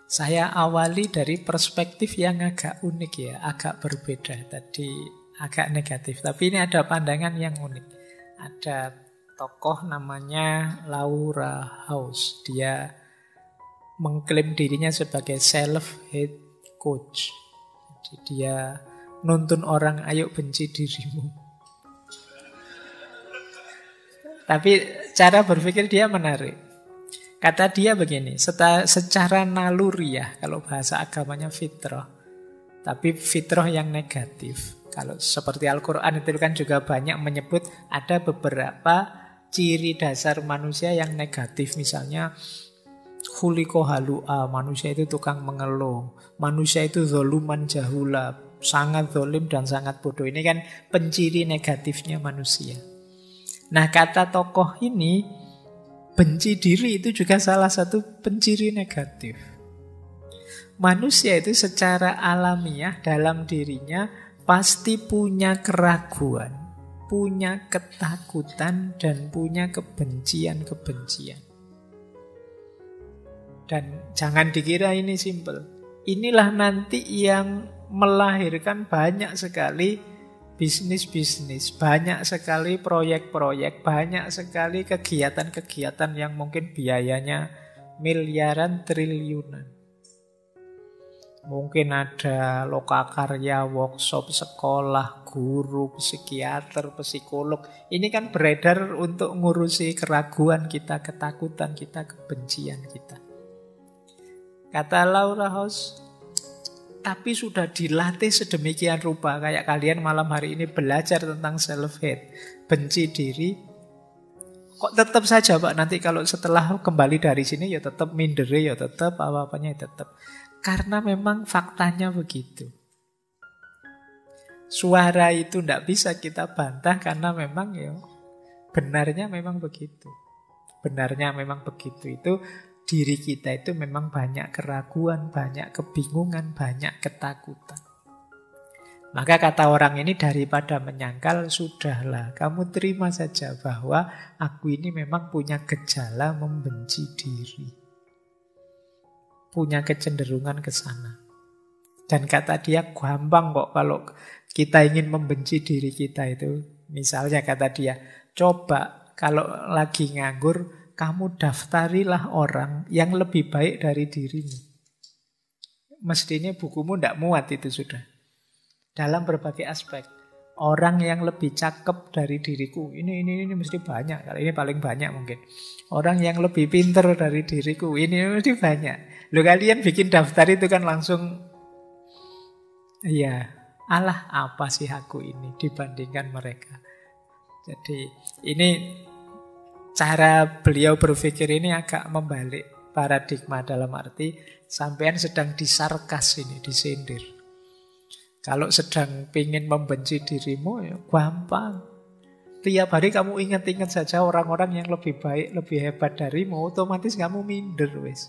Saya awali dari perspektif yang agak unik ya, agak berbeda. Tadi agak negatif, tapi ini ada pandangan yang unik. Ada tokoh namanya Laura House. Dia mengklaim dirinya sebagai self-hate coach. Jadi dia nuntun orang, ayo benci dirimu. Tapi cara berpikir dia menarik. Kata dia begini, secara naluriah, kalau bahasa agamanya fitrah, tapi fitrah yang negatif. Kalau seperti Al-Quran itu kan juga banyak menyebut ada beberapa ciri dasar manusia yang negatif. Misalnya, khuliqa halu'a, manusia itu tukang mengeluh. Manusia itu zoluman jahula, sangat zolim dan sangat bodoh. Ini kan penciri negatifnya manusia. Nah, kata tokoh ini, benci diri itu juga salah satu penciri negatif. Manusia itu secara alamiah dalam dirinya pasti punya keraguan, punya ketakutan, dan punya kebencian-kebencian. Dan jangan dikira ini simpel. Inilah nanti yang melahirkan banyak sekali bisnis-bisnis, banyak sekali proyek-proyek, banyak sekali kegiatan-kegiatan yang mungkin biayanya miliaran, triliunan. Mungkin ada lokakarya, workshop, sekolah, guru, psikiater, psikolog. Ini kan beredar untuk ngurusi keraguan kita, ketakutan kita, kebencian kita. Kata Laura House, tapi sudah dilatih sedemikian rupa. Kayak kalian malam hari ini belajar tentang self-hate, benci diri. Kok tetap saja Pak, nanti kalau setelah kembali dari sini ya tetap minder, ya tetap apa-apanya ya tetap. Karena memang faktanya begitu. Suara itu tidak bisa kita bantah karena memang ya benarnya memang begitu. Benarnya memang begitu. Itu diri kita itu memang banyak keraguan, banyak kebingungan, banyak ketakutan. Maka kata orang ini, daripada menyangkal, sudahlah, kamu terima saja bahwa aku ini memang punya gejala membenci diri. Punya kecenderungan ke sana. Dan kata dia, gampang kok kalau kita ingin membenci diri kita itu. Misalnya kata dia, coba kalau lagi nganggur, kamu daftarilah orang yang lebih baik dari dirimu. Mestinya bukumu tidak muat itu sudah. Dalam berbagai aspek. Orang yang lebih cakep dari diriku. Ini mesti banyak. Kali ini paling banyak mungkin. Orang yang lebih pinter dari diriku. Ini mesti banyak. Loh, kalian bikin daftar itu kan langsung, iya, alah apa sih aku ini dibandingkan mereka. Jadi ini cara beliau berpikir ini agak membalik paradigma, dalam arti sampean sedang disarkas ini, disindir. Kalau sedang pingin membenci dirimu, ya gampang. Tiap hari kamu ingat-ingat saja orang-orang yang lebih baik, lebih hebat darimu, otomatis kamu minder, wes.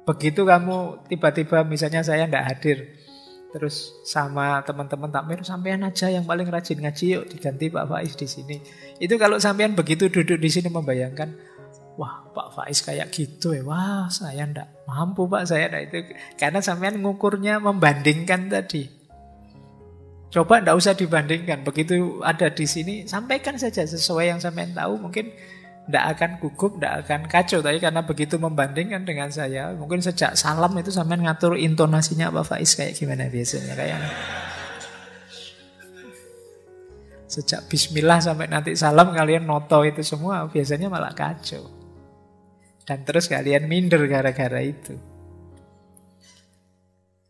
Begitu kamu tiba-tiba, misalnya saya tidak hadir, terus sama teman-teman takmir, sampean aja yang paling rajin ngaji, yuk diganti Pak Faiz di sini. Itu kalau sampean begitu duduk di sini membayangkan, wah Pak Faiz kayak gitu ya, wah saya ndak mampu Pak, saya ndak itu. Karena sampean ngukurnya membandingkan tadi. Coba ndak usah dibandingkan, begitu ada di sini, sampaikan saja sesuai yang sampean tahu, mungkin ndak akan gugup, ndak akan kacau. Tapi karena begitu membandingkan dengan saya, mungkin sejak salam itu sampean ngatur intonasinya Pak Faiz kayak gimana biasanya, kayak sejak bismillah sampai nanti salam kalian noto itu semua, biasanya malah kacau. Dan terus kalian minder gara-gara itu.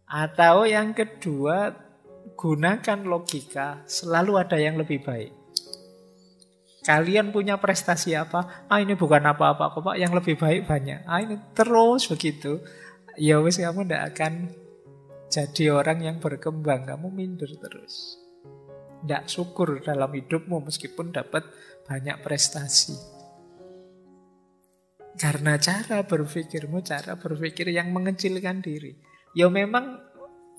Atau yang kedua, gunakan logika, selalu ada yang lebih baik. Kalian punya prestasi apa? Ini bukan apa-apa kok Pak, yang lebih baik banyak. Ini terus begitu. Ya wis, kamu tidak akan jadi orang yang berkembang. Kamu minder terus. Tidak syukur dalam hidupmu meskipun dapat banyak prestasi. Karena cara berpikirmu, cara berpikir yang mengecilkan diri. Ya memang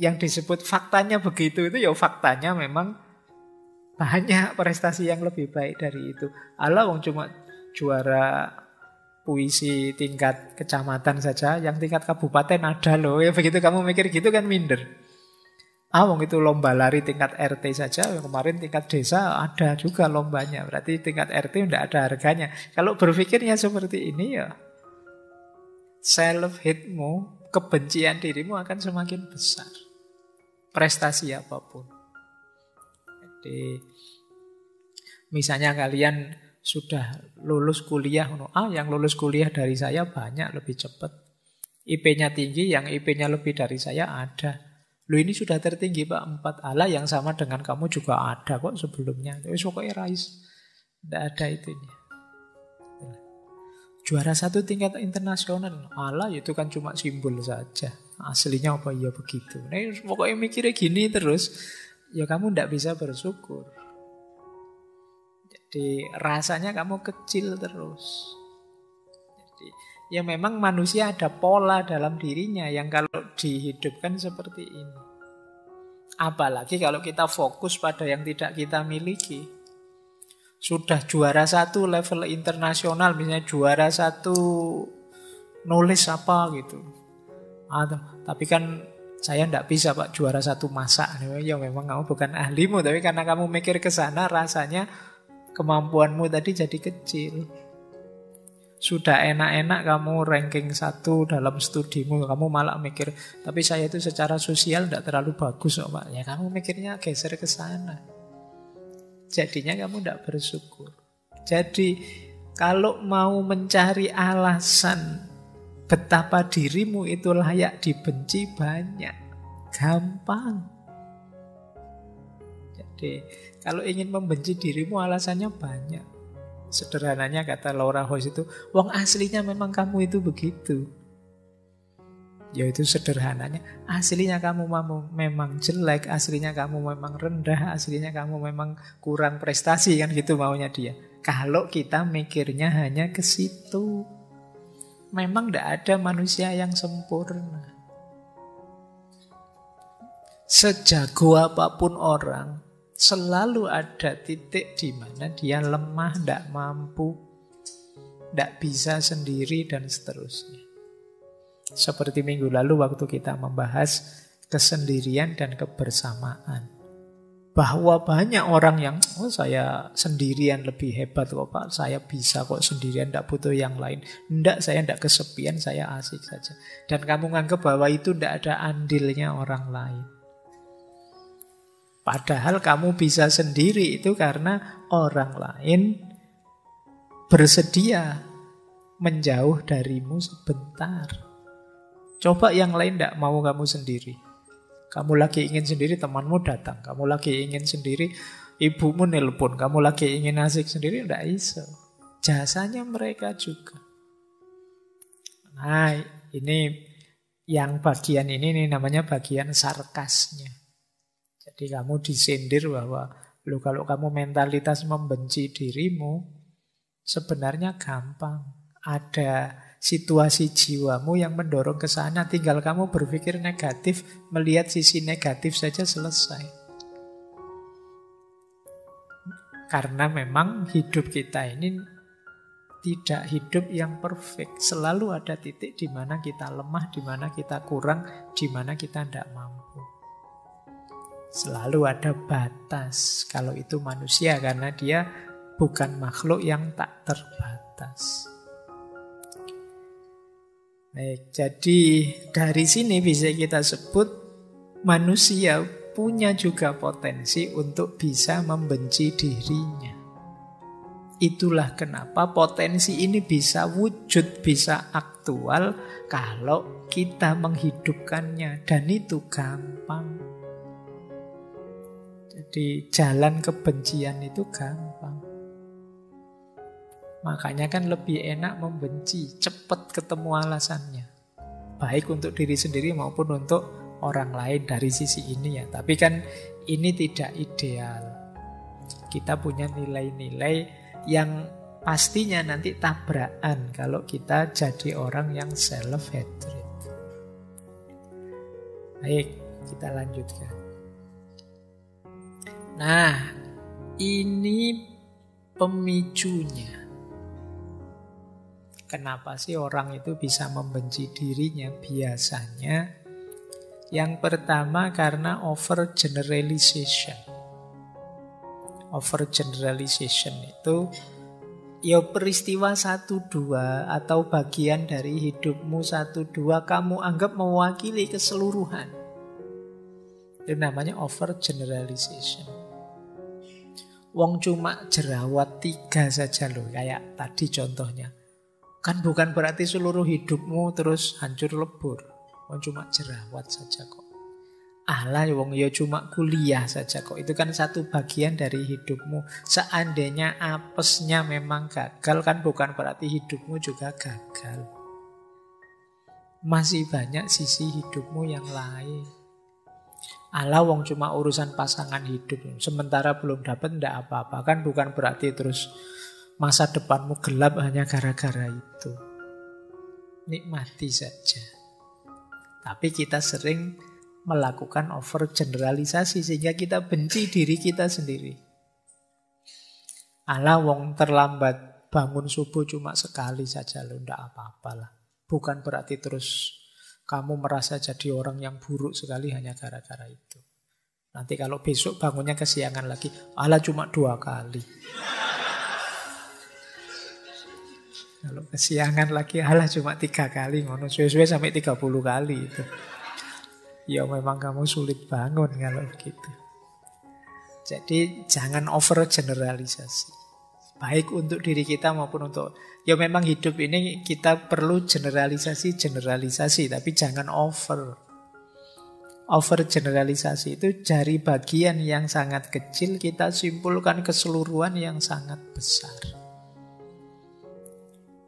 yang disebut faktanya begitu itu, ya faktanya memang banyak prestasi yang lebih baik dari itu. Allah wong cuma juara puisi tingkat kecamatan saja, yang tingkat kabupaten ada loh. Ya begitu kamu mikir gitu kan minder. Wong itu lomba lari tingkat RT saja, kemarin tingkat desa ada juga lombanya. Berarti tingkat RT tidak ada harganya. Kalau berpikirnya seperti ini ya, self-hate-mu, kebencian dirimu akan semakin besar. Prestasi apapun. Jadi, misalnya kalian sudah lulus kuliah, yang lulus kuliah dari saya banyak, lebih cepat. IP-nya tinggi, yang IP-nya lebih dari saya ada. Loh ini sudah tertinggi Pak, 4. Ala yang sama dengan kamu juga ada kok sebelumnya. Tapi pokoknya rais. Tidak ada itunya. Juara 1 tingkat internasional. Ala itu kan cuma simbol saja. Aslinya apa ya begitu. Nah, pokoknya mikirnya gini terus. Ya kamu tidak bisa bersyukur. Jadi rasanya kamu kecil terus. Jadi ya memang manusia ada pola dalam dirinya yang kalau dihidupkan seperti ini. Apalagi kalau kita fokus pada yang tidak kita miliki. Sudah juara 1 level internasional, misalnya juara 1 nulis apa gitu. Tapi kan saya tidak bisa Pak juara 1 masak. Ya memang kamu bukan ahlimu, tapi karena kamu mikir ke sana rasanya kemampuanmu tadi jadi kecil. Sudah enak-enak kamu ranking 1 dalam studimu, kamu malah mikir, tapi saya itu secara sosial tidak terlalu bagus kok Pak. Ya kamu mikirnya geser ke sana. Jadinya kamu tidak bersyukur. Jadi kalau mau mencari alasan betapa dirimu itu layak dibenci banyak, gampang. Jadi kalau ingin membenci dirimu alasannya banyak. Sederhananya kata Laura House itu, wong aslinya memang kamu itu begitu. Yaitu sederhananya, aslinya kamu memang jelek, aslinya kamu memang rendah, aslinya kamu memang kurang prestasi, kan gitu maunya dia. Kalau kita mikirnya hanya ke situ, memang tidak ada manusia yang sempurna. Sejago apapun orang, selalu ada titik di mana dia lemah, tidak mampu, tidak bisa sendiri, dan seterusnya. Seperti minggu lalu waktu kita membahas kesendirian dan kebersamaan. Bahwa banyak orang yang, saya sendirian lebih hebat kok Pak, saya bisa kok sendirian, tidak butuh yang lain. Tidak, saya tidak kesepian, saya asik saja. Dan kamu nganggap bahwa itu tidak ada andilnya orang lain. Padahal kamu bisa sendiri itu karena orang lain bersedia menjauh darimu sebentar. Coba yang lain tidak mau kamu sendiri. Kamu lagi ingin sendiri, temanmu datang. Kamu lagi ingin sendiri, ibumu nelpon. Kamu lagi ingin asik sendiri, tidak bisa. Jasanya mereka juga. Nah, ini yang bagian ini namanya bagian sarkasnya. Jadi kamu disindir bahwa kalau kamu mentalitas membenci dirimu, sebenarnya gampang. Ada situasi jiwamu yang mendorong ke sana. Tinggal kamu berpikir negatif, melihat sisi negatif saja selesai. Karena memang hidup kita ini tidak hidup yang perfect. Selalu ada titik di mana kita lemah, di mana kita kurang, di mana kita tidak mampu. Selalu ada batas. Kalau itu manusia, karena dia bukan makhluk yang tak terbatas. Baik, jadi dari sini bisa kita sebut manusia punya juga potensi untuk bisa membenci dirinya. Itulah kenapa potensi ini bisa wujud, bisa aktual kalau kita menghidupkannya. Dan itu gampang. Jadi jalan kebencian itu gampang. Makanya kan lebih enak membenci, cepat ketemu alasannya. Baik untuk diri sendiri maupun untuk orang lain dari sisi ini ya. Tapi kan ini tidak ideal. Kita punya nilai-nilai yang pastinya nanti tabrakan kalau kita jadi orang yang self-hatred. Baik, kita lanjutkan. Nah, ini pemicunya. Kenapa sih orang itu bisa membenci dirinya? Biasanya yang pertama karena overgeneralization. Overgeneralization itu ya peristiwa 1-2 atau bagian dari hidupmu 1-2 kamu anggap mewakili keseluruhan. Itu namanya overgeneralization. Wong cuma jerawat 3 saja loh, kayak tadi contohnya. Kan bukan berarti seluruh hidupmu terus hancur lebur. Wong cuma jerawat saja kok. Alah wong ya cuma kuliah saja kok. Itu kan satu bagian dari hidupmu. Seandainya apesnya memang gagal kan bukan berarti hidupmu juga gagal. Masih banyak sisi hidupmu yang lain. Alah wong cuma urusan pasangan hidup. Sementara belum dapat ndak apa-apa. Kan bukan berarti terus masa depanmu gelap hanya gara-gara itu. Nikmati saja. Tapi kita sering melakukan overgeneralisasi sehingga kita benci diri kita sendiri. Alah wong terlambat bangun subuh cuma sekali saja loh, ndak apa-apalah. Bukan berarti terus kamu merasa jadi orang yang buruk sekali hanya gara-gara itu. Nanti kalau besok bangunnya kesiangan lagi, alah cuma 2 kali. Kalau kesiangan lagi, alah cuma 3 kali. Ngono suwe-suwe sampai 30 kali itu. Ya memang kamu sulit bangun kalau begitu. Jadi jangan overgeneralisasi. Baik untuk diri kita maupun untuk... Ya memang hidup ini kita perlu generalisasi, tapi jangan over. Overgeneralisasi itu dari bagian yang sangat kecil kita simpulkan keseluruhan yang sangat besar.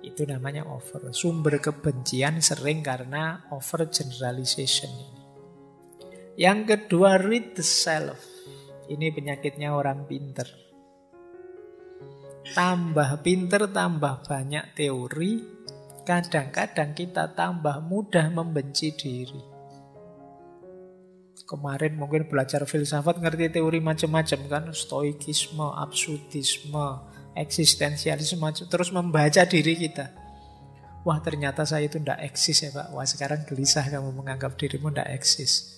Itu namanya over. Sumber kebencian sering karena overgeneralization ini. Yang kedua, read the self. Ini penyakitnya orang pinter. Tambah pinter, tambah banyak teori, kadang-kadang kita tambah mudah membenci diri. Kemarin mungkin belajar filsafat ngerti teori macam-macam kan, stoikisme, absurdisme, eksistensialisme, terus membaca diri kita. Wah ternyata saya itu tidak eksis ya Pak. Wah sekarang gelisah kamu menganggap dirimu tidak eksis.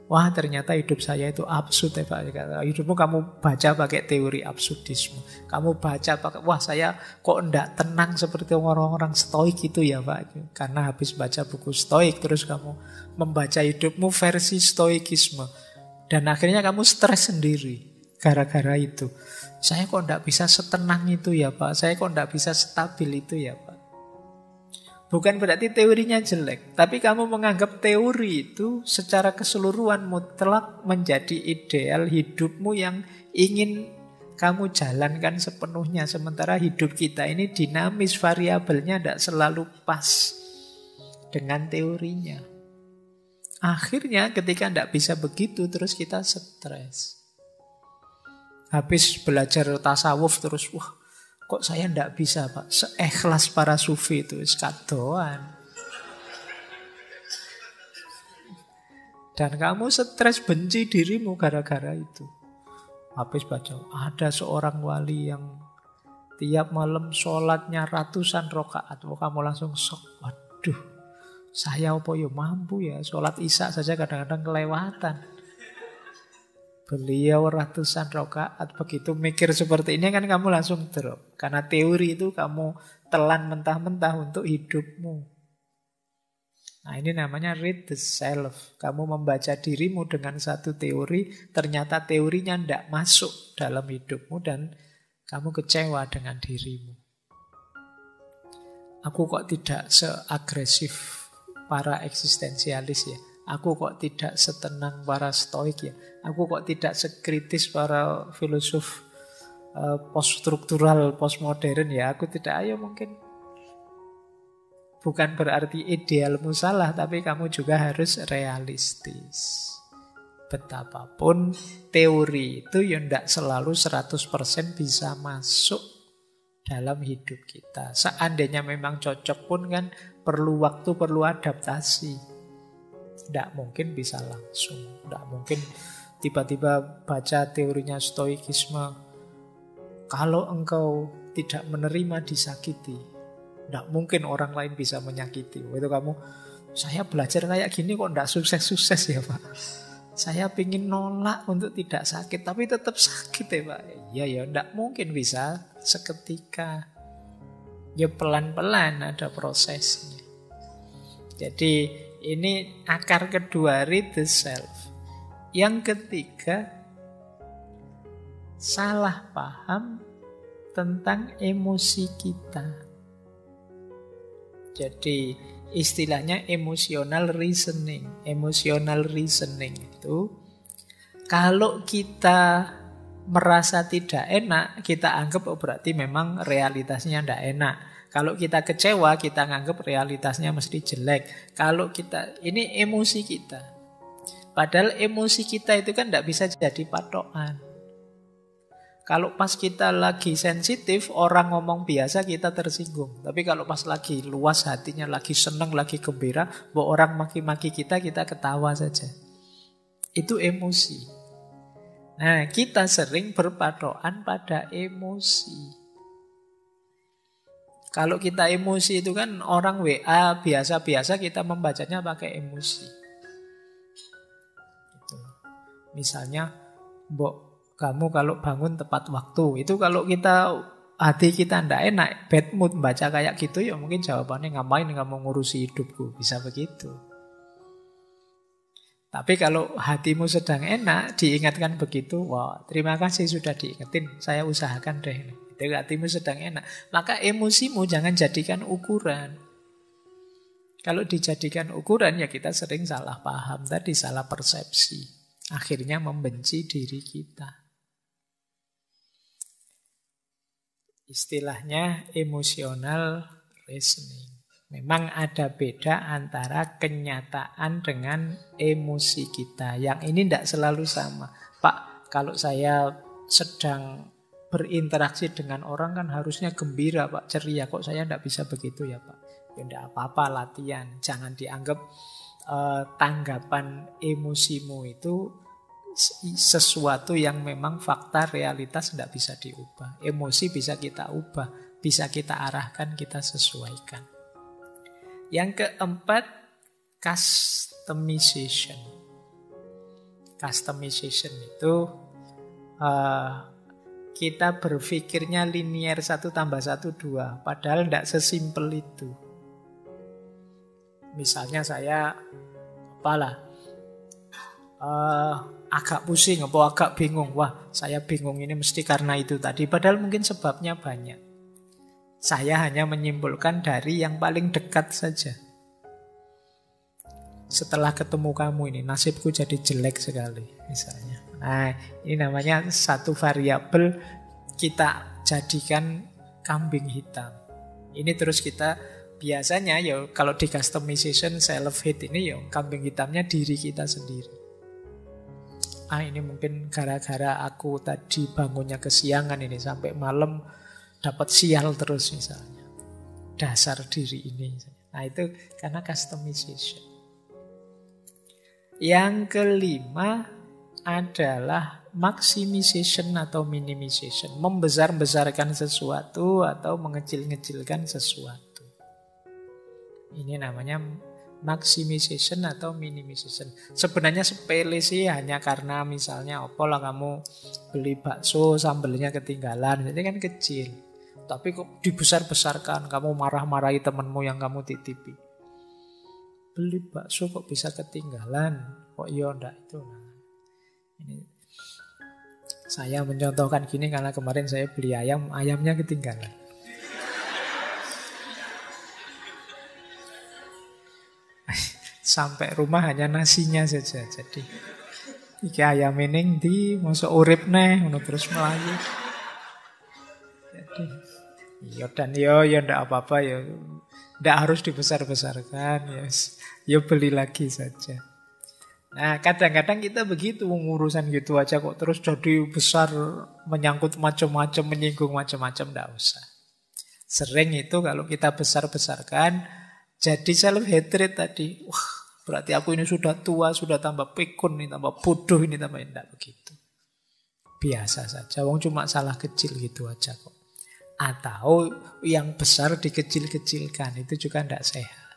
Wah ternyata hidup saya itu absurd ya Pak. Hidupmu kamu baca pakai teori absurdisme. Kamu baca pakai, wah saya kok tidak tenang seperti orang-orang stoik itu ya Pak. Karena habis baca buku stoik terus kamu membaca hidupmu versi stoikisme. Dan akhirnya kamu stres sendiri gara-gara itu. Saya kok tidak bisa setenang itu ya Pak. Saya kok tidak bisa stabil itu ya Pak. Bukan berarti teorinya jelek, tapi kamu menganggap teori itu secara keseluruhan mutlak menjadi ideal hidupmu yang ingin kamu jalankan sepenuhnya. Sementara hidup kita ini dinamis, variabelnya tidak selalu pas dengan teorinya. Akhirnya ketika tidak bisa begitu, terus kita stres. Habis belajar tasawuf terus, wah kok saya tidak bisa Pak, seikhlas para sufi itu, kadoan. Dan kamu stres benci dirimu gara-gara itu. Habis baca, ada seorang wali yang tiap malam sholatnya ratusan rakaat. Kamu langsung shock, waduh, saya apa ya mampu ya, sholat isya saja kadang-kadang kelewatan. Beliau ratusan rakaat, begitu mikir seperti ini kan kamu langsung drop. Karena teori itu kamu telan mentah-mentah untuk hidupmu. Nah ini namanya read the self. Kamu membaca dirimu dengan satu teori, ternyata teorinya tidak masuk dalam hidupmu dan kamu kecewa dengan dirimu. Aku kok tidak seagresif para eksistensialis ya. Aku kok tidak setenang para stoik ya. Aku kok tidak sekritis para filosof poststruktural, postmodern ya. Aku tidak, ayo mungkin. Bukan berarti idealmu salah, tapi kamu juga harus realistis. Betapapun teori itu ya tidak selalu 100% bisa masuk dalam hidup kita. Seandainya memang cocok pun kan perlu waktu, perlu adaptasi. Tidak mungkin bisa langsung. Tidak mungkin tiba-tiba baca teorinya stoikisme. Kalau engkau tidak menerima disakiti, Tidak mungkin orang lain bisa menyakiti. Itu kamu, saya belajar kayak gini kok tidak sukses-sukses ya Pak. Saya pingin nolak untuk tidak sakit, tapi tetap sakit ya Pak. Iya ya, tidak mungkin bisa seketika. Ya pelan-pelan ada prosesnya. Jadi ini akar kedua, read the self. Yang ketiga, salah paham tentang emosi kita. Jadi istilahnya emotional reasoning. Emotional reasoning itu kalau kita merasa tidak enak, kita anggap oh berarti memang realitasnya tidak enak. Kalau kita kecewa, kita anggap realitasnya mesti jelek. Kalau kita, ini emosi kita. Padahal emosi kita itu kan tidak bisa jadi patokan. Kalau pas kita lagi sensitif, orang ngomong biasa kita tersinggung. Tapi kalau pas lagi luas hatinya, lagi senang, lagi gembira, bahwa orang maki-maki kita ketawa saja. Itu emosi. Nah, kita sering berpatokan pada emosi. Kalau kita emosi itu kan orang WA biasa-biasa kita membacanya pakai emosi. Gitu. Misalnya, Mbok, kamu kalau bangun tepat waktu. Itu kalau kita hati kita ndak enak, bad mood baca kayak gitu, ya mungkin jawabannya ngapain kamu ngurusi hidupku. Bisa begitu. Tapi kalau hatimu sedang enak, diingatkan begitu, wah terima kasih sudah diingetin, saya usahakan deh. Itu hatimu sedang enak. Maka emosimu jangan jadikan ukuran. Kalau dijadikan ukuran, ya kita sering salah paham tadi, salah persepsi. Akhirnya membenci diri kita. Istilahnya emotional reasoning. Memang ada beda antara kenyataan dengan emosi kita. Yang ini tidak selalu sama. Pak, kalau saya sedang berinteraksi dengan orang kan harusnya gembira Pak, ceria. Kok saya tidak bisa begitu ya Pak? Ya tidak apa-apa, latihan. Jangan dianggap tanggapan emosimu itu sesuatu yang memang fakta realitas tidak bisa diubah. Emosi bisa kita ubah, bisa kita arahkan, kita sesuaikan. Yang keempat, customization. Customization itu kita berpikirnya linear 1 tambah 1 2. Padahal tidak sesimpel itu. Misalnya saya agak pusing atau agak bingung. Wah, saya bingung ini mesti karena itu tadi. Padahal mungkin sebabnya banyak. Saya hanya menyimpulkan dari yang paling dekat saja. Setelah ketemu kamu ini, nasibku jadi jelek sekali, misalnya. Nah, ini namanya satu variabel kita jadikan kambing hitam. Ini terus kita biasanya ya kalau di customization self-hate ini ya kambing hitamnya diri kita sendiri. Ini mungkin gara-gara aku tadi bangunnya kesiangan ini sampai malam dapat sial terus misalnya. Dasar diri ini. Nah itu karena customization. Yang kelima adalah maximization atau minimization. Membesar-besarkan sesuatu atau mengecil-ngecilkan sesuatu. Ini namanya maximization atau minimization. Sebenarnya sepele sih, hanya karena misalnya opolah kamu beli bakso sambelnya ketinggalan, jadi kan kecil. Tapi kok dibesar-besarkan, kamu marah-marahi temanmu yang kamu titipi. Beli bakso kok bisa ketinggalan, kok iya ndak itu. Ini saya mencontohkan gini karena kemarin saya beli ayam, ayamnya ketinggalan. Sampai rumah hanya nasinya saja. Jadi iki ayam ini di masuk urip neh, terus melayu. Jadi ya ndak apa-apa ya. Ndak harus dibesar-besarkan ya. Ya beli lagi saja. Nah, kadang-kadang kita begitu urusan gitu aja kok terus jadi besar, menyangkut macam-macam, menyinggung macam-macam, ndak usah. Sering itu kalau kita besar-besarkan jadi self-hatred tadi. Wah, berarti aku ini sudah tua, sudah tambah pikun, ini tambah bodoh, ini tambah enggak begitu. Biasa saja, wong cuma salah kecil gitu aja kok. Atau yang besar dikecil-kecilkan, itu juga tidak sehat.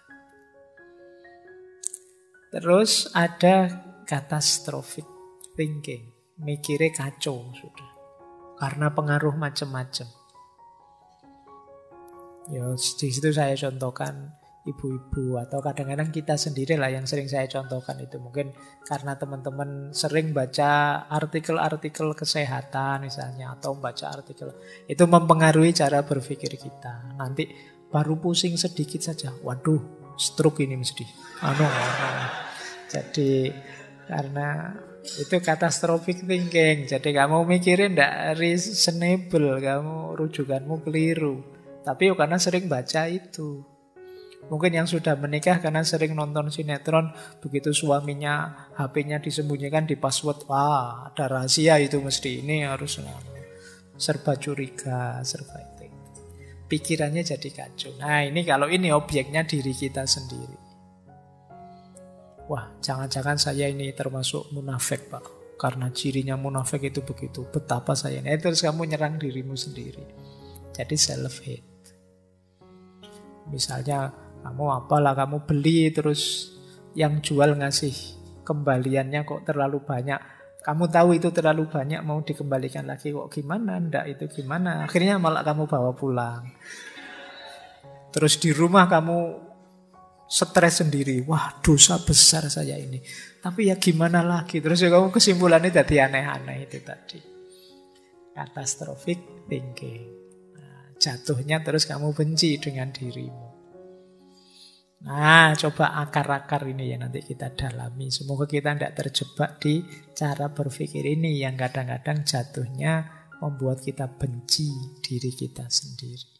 Terus ada catastrophic thinking, mikirnya kacau sudah. Karena pengaruh macam-macam. Ya, di situ saya contohkan ibu-ibu atau kadang-kadang kita sendiri lah yang sering saya contohkan itu. Mungkin karena teman-teman sering baca artikel-artikel kesehatan misalnya, atau baca artikel, itu mempengaruhi cara berpikir kita. Nanti baru pusing sedikit saja, waduh, stroke ini mesti. Jadi karena itu catastrophic thinking. Jadi kamu mikirin tidak reasonable, kamu rujukanmu keliru. Tapi karena sering baca itu. Mungkin yang sudah menikah karena sering nonton sinetron, begitu suaminya HP-nya disembunyikan di password, wah ada rahasia itu mesti, ini harus serba curiga, serba itu. Pikirannya jadi kacau. Nah ini kalau ini objeknya diri kita sendiri. Wah jangan-jangan saya ini termasuk munafik Pak, karena cirinya munafik itu begitu, betapa saya ini. Terus kamu nyerang dirimu sendiri. Jadi self-hate. Misalnya kamu beli terus yang jual ngasih kembaliannya kok terlalu banyak. Kamu tahu itu terlalu banyak, mau dikembalikan lagi kok gimana? Ndak itu gimana? Akhirnya malah kamu bawa pulang. Terus di rumah kamu stres sendiri. Wah dosa besar saya ini. Tapi ya gimana lagi? Terus ya kamu kesimpulannya jadi aneh-aneh itu tadi. Catastrophic thinking. Jatuhnya terus kamu benci dengan dirimu. Nah, coba akar-akar ini ya nanti kita dalami. Semoga kita tidak terjebak di cara berpikir ini yang kadang-kadang jatuhnya membuat kita benci diri kita sendiri.